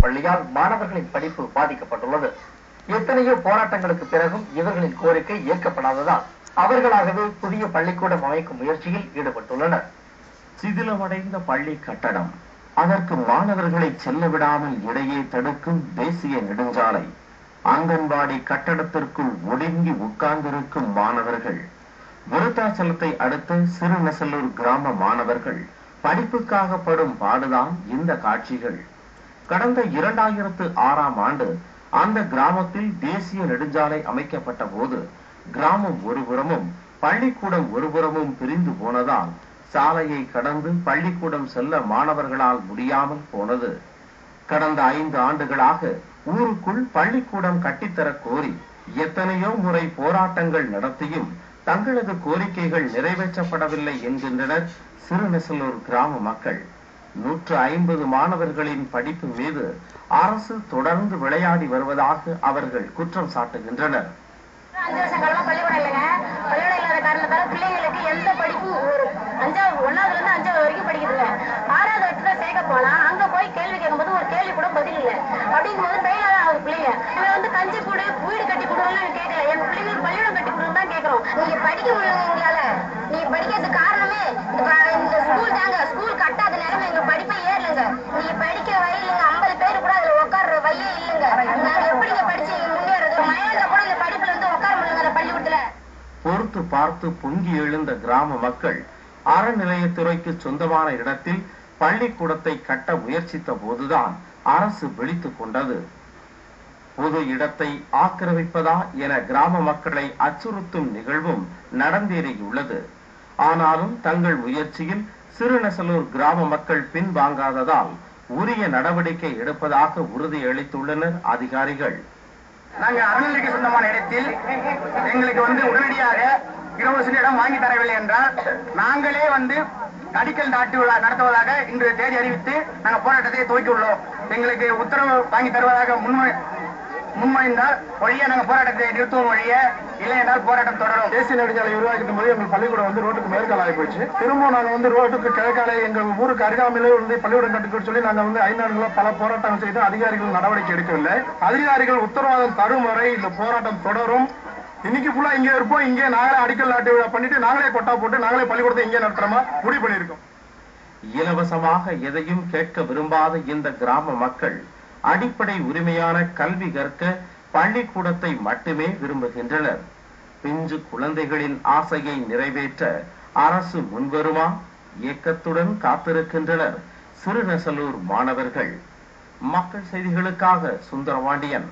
பள்ளியால் மாணவர்களின் படிப்பு பாதிக்கப்பட்டுள்ளது. எத்தனையோ போராட்டங்களுக்கு பிறகும் இவர்களின் கோரிக்கை ஏற்கப்படாததால் அவர்களாகவே புதிய பள்ளிக்கூடம் அமைக்கும் முயற்சியில் ஈடுபட்டுள்ளனர். சிதிலமடைந்த பள்ளி கட்டடம், அதற்கு மாணவர்களை செல்ல விடாமல் இடையே தடுக்கும் தேசிய நெடுஞ்சாலை, அங்கன்வாடி கட்டடத்திற்குள் ஒடுங்கி உட்கார்ந்திருக்கும் மாணவர்கள், விருத்தாச்சலத்தை அடுத்த சிறுநெசலூர் கிராம மாணவர்கள் படிப்புக்காக படும் பாடுதான் இந்த காட்சிகள். கடந்த 2006ஆம் ஆண்டு அந்த கிராமத்தில் தேசிய நெடுஞ்சாலை அமைக்கப்பட்ட போது கிராமம் ஒருபுறமும் பள்ளிக்கூடம் ஒருபுறமும் பிரிந்து போனதால் சாலையை கடந்து பள்ளிக்கூடம் செல்ல மாணவர்களால் முடியாமல் போனது. கடந்த 5 ஆண்டுகளாக ஊருக்குள் பள்ளிக்கூடம் கட்டித்தர கோரி எத்தனையோ முறை போராட்டங்கள் நடத்தியும் தங்களது கோரிக்கைகள் நிறைவேற்றப்படவில்லை என்கின்றனர் சிறுநெசலூர் கிராம மக்கள். 150 மாணவர்களின் படிப்பு மீது அரசு தொடர்ந்து விளையாடி வருவதாக அவர்கள் குற்றம் சாட்டுகின்றனர். 5 வருஷ காலமா பள்ளிக்கூடம் இல்லைங்க. பள்ளிக்கூடம் இல்லாத காரணத்தால பிள்ளைங்களுக்கு எந்த படிப்பு 1ஆவதுல இருந்து 5ஆவது வரைக்கும் படிக்குதுங்க. 6ஆவது வரைக்கும் தான் சேர்க்க போனா அங்க போய் கேள்வி கேட்கும்போது ஒரு கேள்வி கூட பதில் இல்லை. அப்படிங்கும்போது ஃபெயில் ஆகுது பிள்ளைங்க. இவன் கஞ்சி கூடு வீடு கட்டி கொடுன்னு கேட்கல, என் பிள்ளைங்களுக்கு பள்ளிக்கூடம் கட்டி கொடுன்னு தான் கேட்கிறோம். நீங்க படிக்க முடியல எங்களால. நீங்க படிக்கிறது காரணமே இந்த ஸ்கூல் தாங்க. ஸ்கூல் கட்டாத நேரம் எங்க படிப்பை ஏறலங்க. நீங்க படிக்க வரையிலங்க. 50 பேர் கூட அதுல உட்கார்ற வையே இல்லைங்க. நாங்க எப்படிங்க படிச்சு முன்னேறது? மயங்க கூட இந்த படிப்புல இருந்து உட்கார முடியல பள்ளிக்கூடத்துல. பொறுத்து பார்த்து பொங்கி எழுந்த கிராம மக்கள் அறநிலையத்துறைக்கு சொந்தமான இடத்தில் பள்ளிக்கூடத்தை கட்ட முயற்சித்த போதுதான் அரசு விழித்துக் கொண்டது. பொது இடத்தை ஆக்கிரமிப்பதா என கிராம மக்களை அச்சுறுத்தும் நிகழ்வும் நடந்தேறியுள்ளது. ஆனாலும் தங்கள் முயற்சியில் சிறுநெசலூர் கிராம மக்கள் பின்வாங்காததால் உரிய நடவடிக்கை எடுப்பதாக உறுதியளித்துள்ளனர் அதிகாரிகள். நாங்க அறநிலைக்கு சொந்தமான இடத்தில் எங்களுக்கு உடனடியாக 20 சென்ட் இடம் வாங்கி தரவில்லை என்றால் நாங்களே அடிக்கல் நாட்டு விழா நடத்துவதாக இன்று தேதி அறிவித்து நாங்கள் போராட்டத்தை துவக்கியுள்ளோம். எங்களுக்கு உத்தரவு வாங்கி தருவதாக முன்மொழிந்தால் வழியா நாங்கள் போராட்டத்தை நிறுத்துவோம், வழிய இல்லை என்றால் போராட்டம் தொடரும். தேசிய நெடுஞ்சாலை உருவாக்கிடும் போது எங்கள் பள்ளிக்கூடம் ரோட்டுக்கு மேற்கால ஆகி போச்சு. திரும்ப நாங்கள் ரோட்டுக்கு கிழக்காலை எங்கள் ஊருக்கு அருகாமையிலே பள்ளிக்கூடம் கட்டுக்க சொல்லி நாங்கள் 5 நாட்களா பல போராட்டங்கள் செய்து அதிகாரிகள் நடவடிக்கை எடுக்கவில்லை. அதிகாரிகள் உத்தரவாதம் தரும் வரை இந்த போராட்டம் தொடரும். இன்னைக்கு ஃபுல்லா இங்கே இருப்போம். இங்கே நாங்களே அடிக்கல் நாட்டு விழா பண்ணிட்டு நாங்களே கொட்டா போட்டு நாங்களே பள்ளிக்கூடத்தை இங்கே நடத்துறோமா முடிவு பண்ணியிருக்கோம். இலவசமாக எதையும் கேட்க விரும்பாத இந்த கிராம மக்கள் அடிப்படை உரிமையான கல்வி கற்க பள்ளிக்கூடத்தை மட்டுமே விரும்புகின்றனர். பிஞ்சு குழந்தைகளின் ஆசையை நிறைவேற்ற அரசு முன்வருமா? ஏக்கத்துடன் காத்திருக்கின்றனர் சிறுநெசலூர் மாணவர்கள். மக்கள் செய்திகளுக்காக சுந்தரபாண்டியன்.